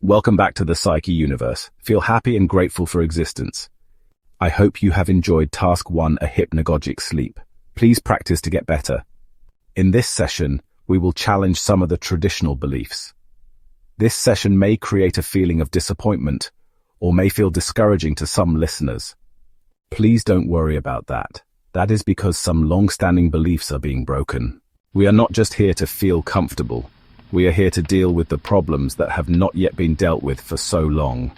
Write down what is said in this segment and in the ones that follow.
Welcome back to the Psyche Universe. Feel happy and grateful for existence. I hope you have enjoyed Task 1, a hypnagogic sleep. Please practice to get better. In this session, we will challenge some of the traditional beliefs. This session may create a feeling of disappointment or may feel discouraging to some listeners. Please don't worry about that. That is because some long-standing beliefs are being broken. We are not just here to feel comfortable. We are here to deal with the problems that have not yet been dealt with for so long.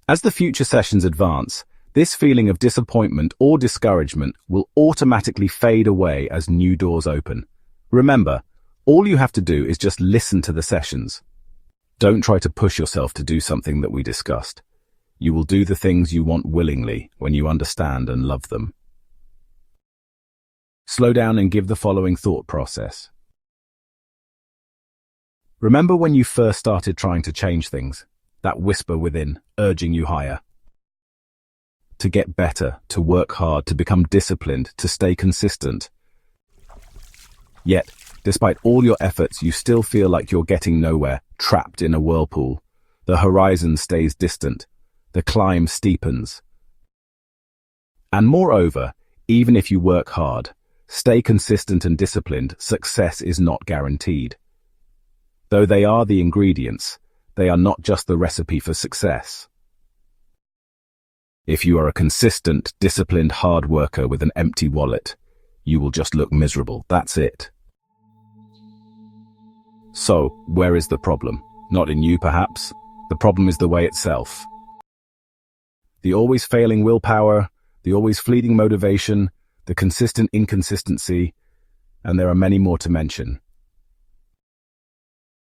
As the future sessions advance, this feeling of disappointment or discouragement will automatically fade away as new doors open. Remember, all you have to do is just listen to the sessions. Don't try to push yourself to do something that we discussed. You will do the things you want willingly when you understand and love them. Slow down and give the following thought process. Remember when you first started trying to change things, that whisper within, urging you higher? To get better, to work hard, to become disciplined, to stay consistent. Yet, despite all your efforts, you still feel like you're getting nowhere, trapped in a whirlpool. The horizon stays distant. The climb steepens. And moreover, even if you work hard, stay consistent and disciplined, success is not guaranteed. Though they are the ingredients, they are not just the recipe for success. If you are a consistent, disciplined hard worker with an empty wallet, you will just look miserable. That's it. So, where is the problem? Not in you, perhaps. The problem is the way itself. The always failing willpower, the always fleeting motivation, the consistent inconsistency, and there are many more to mention.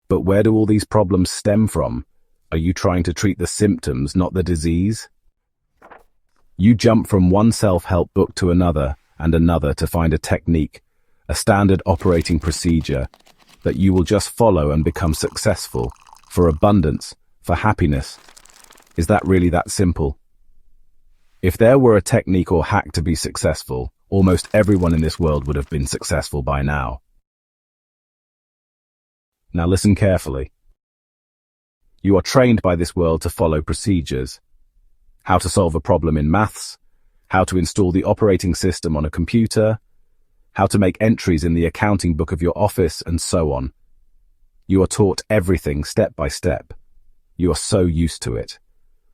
But where do all these problems stem from? Are you trying to treat the symptoms, not the disease? You jump from one self-help book to another and another to find a technique, a standard operating procedure that you will just follow and become successful, for abundance, for happiness. Is that really that simple? If there were a technique or hack to be successful, almost everyone in this world would have been successful by now. Now listen carefully. You are trained by this world to follow procedures. How to solve a problem in maths, how to install the operating system on a computer, how to make entries in the accounting book of your office, and so on. You are taught everything step by step. You are so used to it.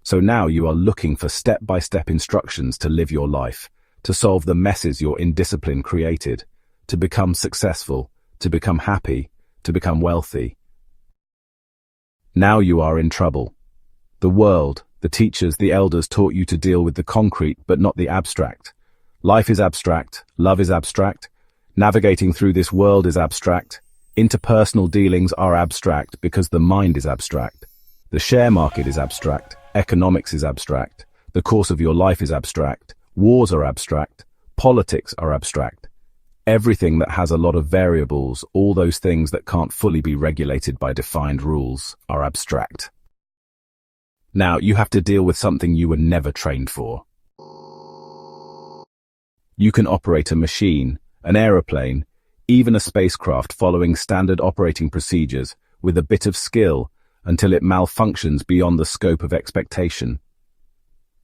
So now you are looking for step-by-step instructions to live your life, to solve the messes your indiscipline created, to become successful, to become happy, to become wealthy. Now you are in trouble. The world, the teachers, the elders taught you to deal with the concrete but not the abstract. Life is abstract, love is abstract, navigating through this world is abstract, interpersonal dealings are abstract because the mind is abstract. The share market is abstract, economics is abstract, the course of your life is abstract, wars are abstract, politics are abstract. Everything that has a lot of variables, all those things that can't fully be regulated by defined rules, are abstract. Now you have to deal with something you were never trained for. You can operate a machine, an aeroplane, even a spacecraft following standard operating procedures with a bit of skill until it malfunctions beyond the scope of expectation.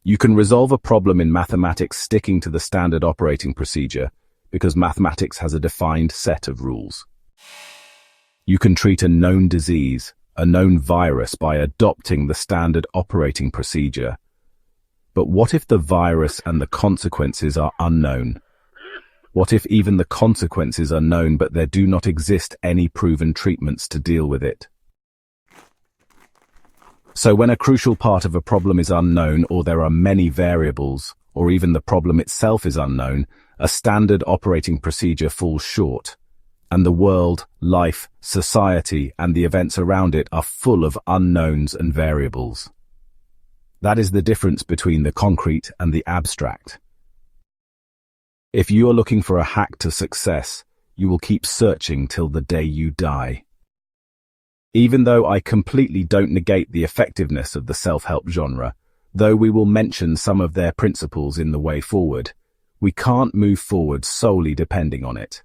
You can resolve a problem in mathematics sticking to the standard operating procedure because mathematics has a defined set of rules. You can treat a known disease, a known virus, by adopting the standard operating procedure. But what if the virus and the consequences are unknown? What if even the consequences are known but there do not exist any proven treatments to deal with it? So when a crucial part of a problem is unknown, or there are many variables, or even the problem itself is unknown, a standard operating procedure falls short, and the world, life, society, and the events around it are full of unknowns and variables. That is the difference between the concrete and the abstract. If you are looking for a hack to success, you will keep searching till the day you die. Even though I completely don't negate the effectiveness of the self-help genre, though we will mention some of their principles in the way forward, we can't move forward solely depending on it.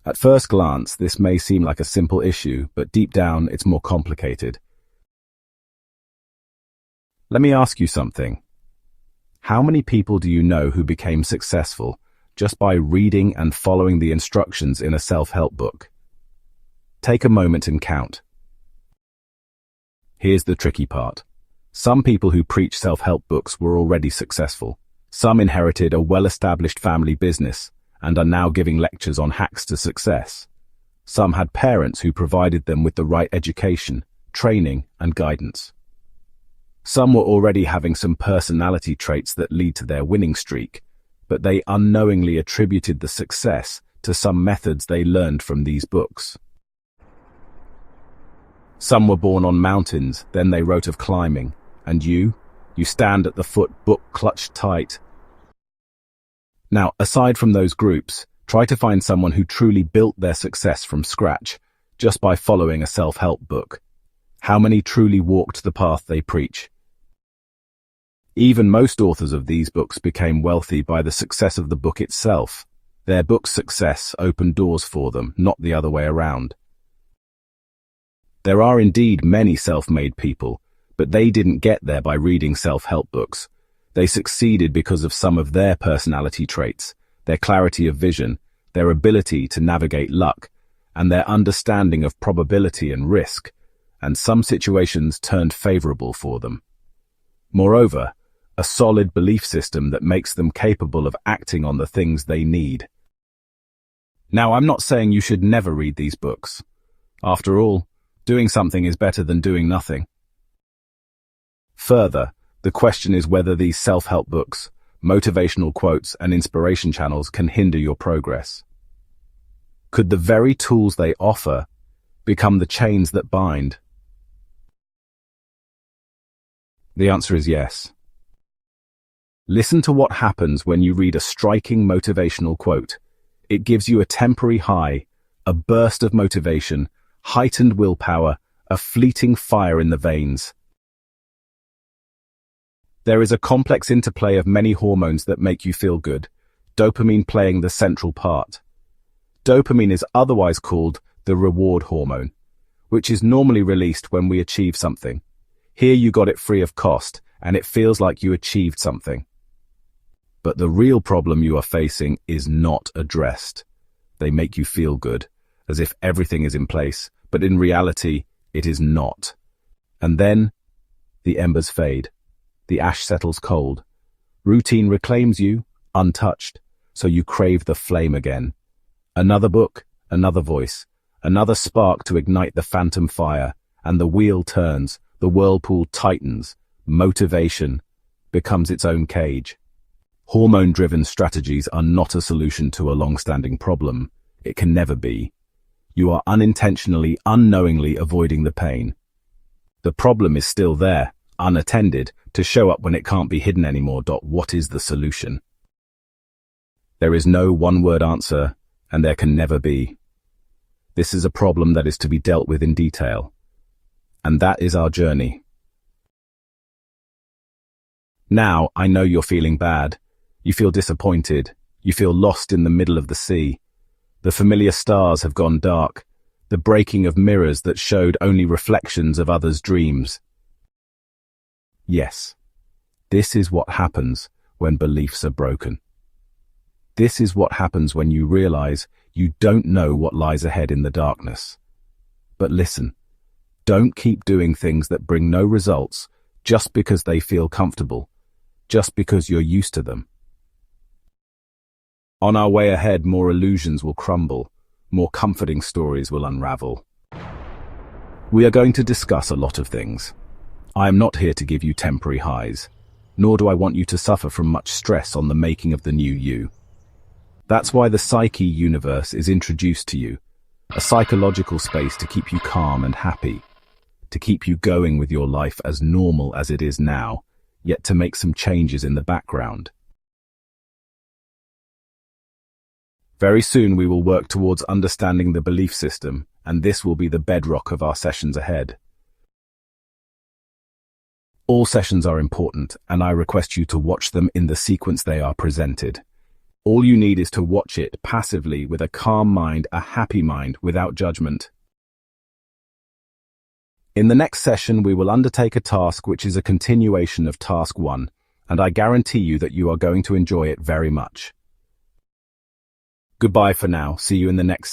At first glance, this may seem like a simple issue, but deep down, it's more complicated. Let me ask you something. How many people do you know who became successful just by reading and following the instructions in a self-help book? Take a moment and count. Here's the tricky part. Some people who preach self-help books were already successful. Some inherited a well-established family business and are now giving lectures on hacks to success. Some had parents who provided them with the right education, training, and guidance. Some were already having some personality traits that lead to their winning streak, but they unknowingly attributed the success to some methods they learned from these books. Some were born on mountains, then they wrote of climbing. And you stand at the foot, book clutched tight. Now, aside from those groups, try to find someone who truly built their success from scratch, just by following a self-help book. How many truly walked the path they preach? Even most authors of these books became wealthy by the success of the book itself. Their book's success opened doors for them, not the other way around. There are indeed many self-made people, but they didn't get there by reading self-help books. They succeeded because of some of their personality traits, their clarity of vision, their ability to navigate luck, and their understanding of probability and risk, and some situations turned favorable for them. Moreover, a solid belief system that makes them capable of acting on the things they need. Now, I'm not saying you should never read these books. After all, doing something is better than doing nothing. Further, the question is whether these self-help books, motivational quotes, and inspiration channels can hinder your progress. Could the very tools they offer become the chains that bind? The answer is yes. Listen to what happens when you read a striking motivational quote. It gives you a temporary high, a burst of motivation, heightened willpower, a fleeting fire in the veins. There is a complex interplay of many hormones that make you feel good, dopamine playing the central part. Dopamine is otherwise called the reward hormone, which is normally released when we achieve something. Here you got it free of cost, and it feels like you achieved something. But the real problem you are facing is not addressed. They make you feel good, as if everything is in place, but in reality, it is not. And then, the embers fade. The ash settles cold. Routine reclaims you, untouched, so you crave the flame again. Another book, another voice, another spark to ignite the phantom fire, and the wheel turns, the whirlpool tightens, motivation becomes its own cage. Hormone-driven strategies are not a solution to a long-standing problem. It can never be. You are unintentionally, unknowingly avoiding the pain. The problem is still there, unattended, to show up when it can't be hidden anymore. What is the solution? There is no one-word answer, and there can never be. This is a problem that is to be dealt with in detail. And that is our journey. Now, I know you're feeling bad. You feel disappointed. You feel lost in the middle of the sea. The familiar stars have gone dark. The breaking of mirrors that showed only reflections of others' dreams. Yes, this is what happens when beliefs are broken. This is what happens when you realize you don't know what lies ahead in the darkness. But listen, don't keep doing things that bring no results just because they feel comfortable, just because you're used to them. On our way ahead, more illusions will crumble, more comforting stories will unravel. We are going to discuss a lot of things. I am not here to give you temporary highs, nor do I want you to suffer from much stress on the making of the new you. That's why the Psyche Universe is introduced to you, a psychological space to keep you calm and happy, to keep you going with your life as normal as it is now, yet to make some changes in the background. Very soon we will work towards understanding the belief system, and this will be the bedrock of our sessions ahead. All sessions are important, and I request you to watch them in the sequence they are presented. All you need is to watch it passively with a calm mind, a happy mind, without judgment. In the next session, we will undertake a task which is a continuation of task 1, and I guarantee you that you are going to enjoy it very much. Goodbye for now. See you in the next